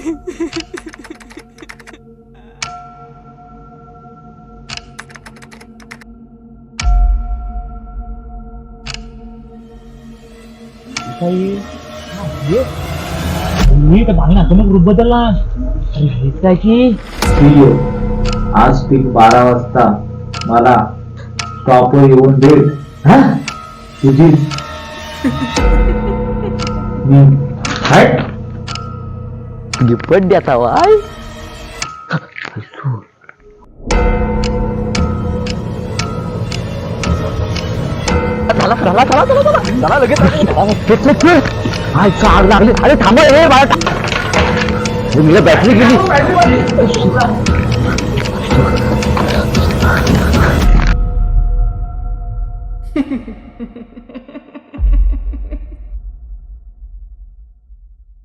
मी तर भांगला मग ग्रुप बदलला काय की आज ठीक 12 वाजता मला स्टॉपवर येऊन भेट तुझी गिफ्ट द्याचा वाय चला लगेच आग लागली. अरे थांबा हे मला बॅटरी गेली.